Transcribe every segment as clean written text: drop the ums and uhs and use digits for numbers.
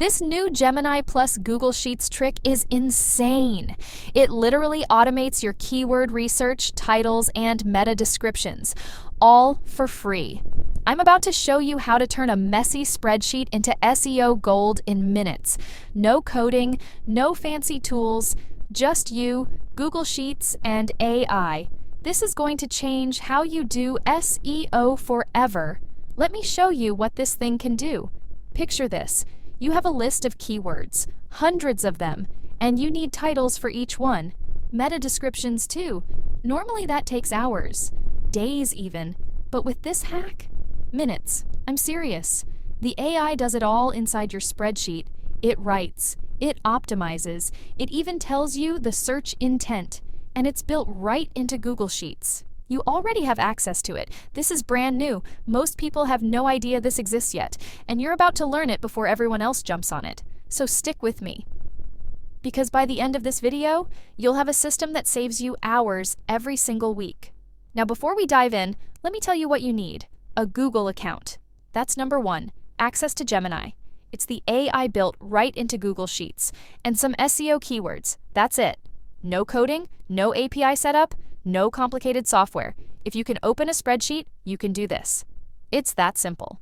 This new Gemini plus Google Sheets trick is insane. It literally automates your keyword research, titles, and meta descriptions, all for free. I'm about to show you how to turn a messy spreadsheet into SEO gold in minutes. No coding, no fancy tools, just you, Google Sheets, and AI. This is going to change how you do SEO forever. Let me show you what this thing can do. Picture this. You have a list of keywords, hundreds of them, and you need titles for each one. Meta descriptions too. Normally that takes hours, days even, but with this hack, minutes. I'm serious. The AI does it all inside your spreadsheet. It writes, it optimizes, it even tells you the search intent, and it's built right into Google Sheets. You already have access to it. This is brand new. Most people have no idea this exists yet, and you're about to learn it before everyone else jumps on it. So stick with me. Because by the end of this video, you'll have a system that saves you hours every single week. Now before we dive in, let me tell you what you need. A Google account. That's number one, access to Gemini. It's the AI built right into Google Sheets. And some SEO keywords. That's it. No coding, no API setup, no complicated software. If you can open a spreadsheet, you can do this. It's that simple.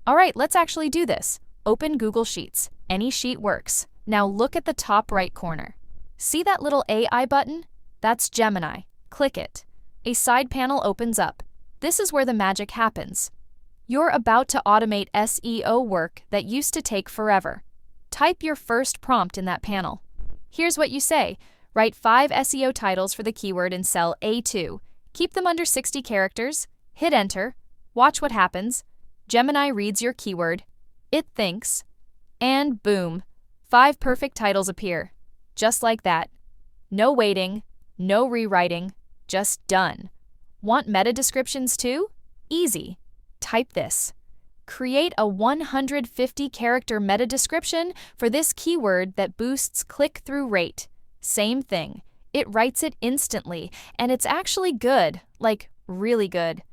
All right, let's actually do this. Open Google Sheets. Any sheet works. Now look at the top right corner. See that little AI button? That's Gemini. Click it. A side panel opens up. This is where the magic happens. You're about to automate SEO work that used to take forever. Type your first prompt in that panel. Here's what you say. Write 5 SEO titles for the keyword in cell A2. Keep them under 60 characters. Hit enter. Watch what happens. Gemini reads your keyword. It thinks. And boom, 5 perfect titles appear. Just like that. No waiting, no rewriting, just done. Want meta descriptions too? Easy. Type this. Create a 150-character meta description for this keyword that boosts click-through rate. Same thing. It writes it instantly, and it's actually good, like really good.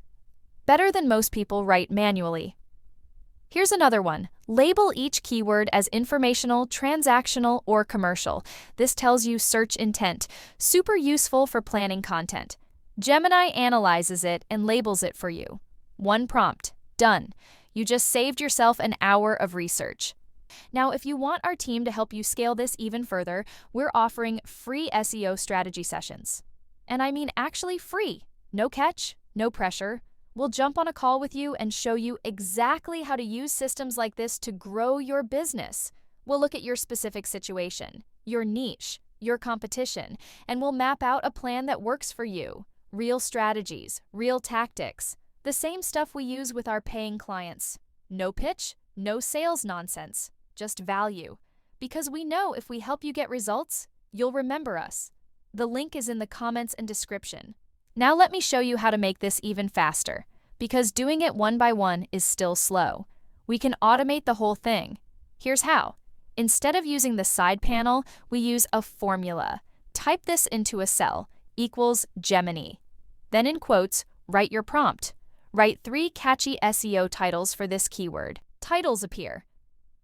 Better than most people write manually. Here's another one. Label each keyword as informational, transactional, or commercial. This tells you search intent. Super useful for planning content. Gemini analyzes it and labels it for you. One prompt. Done. You just saved yourself an hour of research. Now, if you want our team to help you scale this even further, we're offering free SEO strategy sessions. And I mean actually free. No catch, no pressure. We'll jump on a call with you and show you exactly how to use systems like this to grow your business. We'll look at your specific situation, your niche, your competition, and we'll map out a plan that works for you. Real strategies, real tactics. The same stuff we use with our paying clients. No pitch, no sales nonsense. Just value. Because we know if we help you get results, you'll remember us. The link is in the comments and description. Now let me show you how to make this even faster, because doing it one by one is still slow. We can automate the whole thing. Here's how. Instead of using the side panel, we use a formula. Type this into a cell, equals Gemini. Then in quotes, write your prompt. Write 3 catchy SEO titles for this keyword. Titles appear.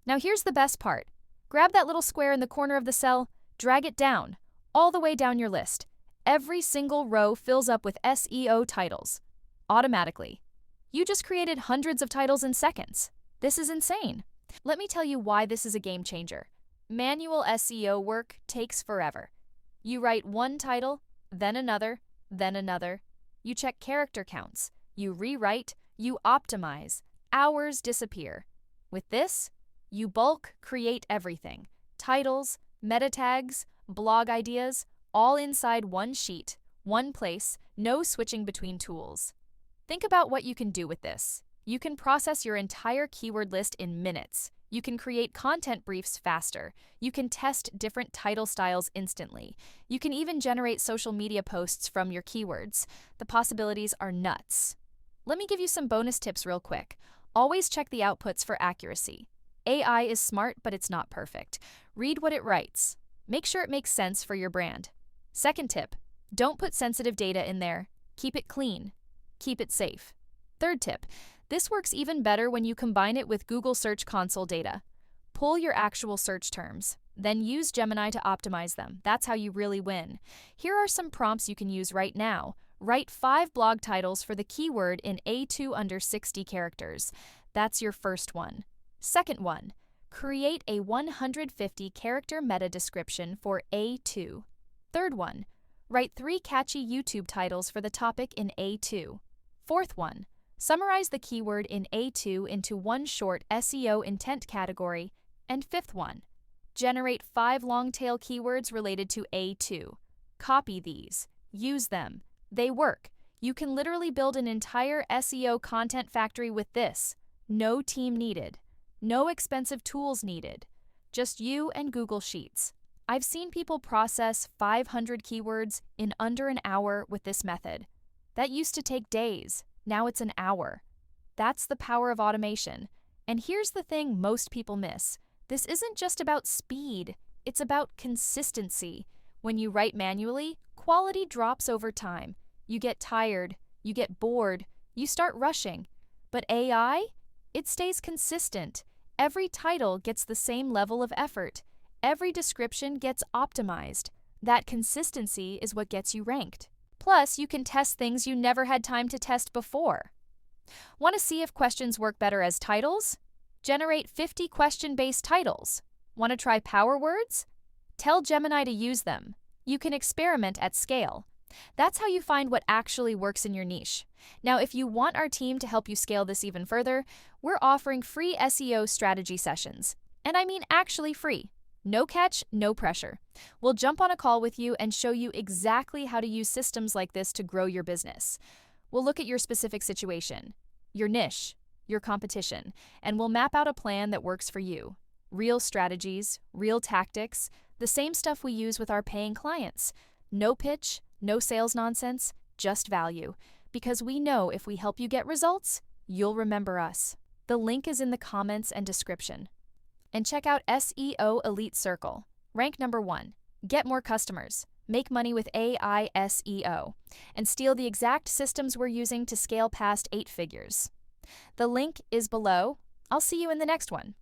Now here's the best part. Grab that little square in the corner of the cell, drag it down, all the way down your list. Every single row fills up with SEO titles. Automatically. You just created hundreds of titles in seconds. This is insane. Let me tell you why this is a game changer. Manual SEO work takes forever. You write one title, then another, then another. You check character counts. You rewrite, you optimize. Hours disappear. With this, you bulk create everything. Titles, meta tags, blog ideas, all inside one sheet, one place, no switching between tools. Think about what you can do with this. You can process your entire keyword list in minutes. You can create content briefs faster. You can test different title styles instantly. You can even generate social media posts from your keywords. The possibilities are nuts. Let me give you some bonus tips real quick. Always check the outputs for accuracy. AI is smart, but it's not perfect. Read what it writes. Make sure it makes sense for your brand. Second tip, don't put sensitive data in there. Keep it clean. Keep it safe. Third tip, this works even better when you combine it with Google Search Console data. Pull your actual search terms. Then use Gemini to optimize them. That's how you really win. Here are some prompts you can use right now. Write 5 blog titles for the keyword in A2 under 60 characters. That's your first one. Second one, create a 150-character meta description for A2. Third one, write 3 catchy YouTube titles for the topic in A2. Fourth one, summarize the keyword in A2 into one short SEO intent category. And fifth one, generate 5 long-tail keywords related to A2. Copy these. Use them. They work. You can literally build an entire SEO content factory with this. No team needed. No expensive tools needed. Just you and Google Sheets. I've seen people process 500 keywords in under an hour with this method. That used to take days. Now it's an hour. That's the power of automation. And here's the thing most people miss. This isn't just about speed. It's about consistency. When you write manually, quality drops over time. You get tired. You get bored. You start rushing. But AI? It stays consistent. Every title gets the same level of effort. Every description gets optimized. That consistency is what gets you ranked. Plus, you can test things you never had time to test before. Want to see if questions work better as titles? Generate 50 question-based titles. Want to try power words? Tell Gemini to use them. You can experiment at scale. That's how you find what actually works in your niche. Now, if you want our team to help you scale this even further, we're offering free SEO strategy sessions. And I mean actually free. No catch, no pressure. We'll jump on a call with you and show you exactly how to use systems like this to grow your business. We'll look at your specific situation, your niche, your competition, and we'll map out a plan that works for you. Real strategies, real tactics, the same stuff we use with our paying clients. No pitch, no sales nonsense, just value. Because we know if we help you get results, you'll remember us. The link is in the comments and description. And check out SEO Elite Circle. Rank number 1. Get more customers. Make money with AI SEO. And steal the exact systems we're using to scale past 8 figures. The link is below. I'll see you in the next one.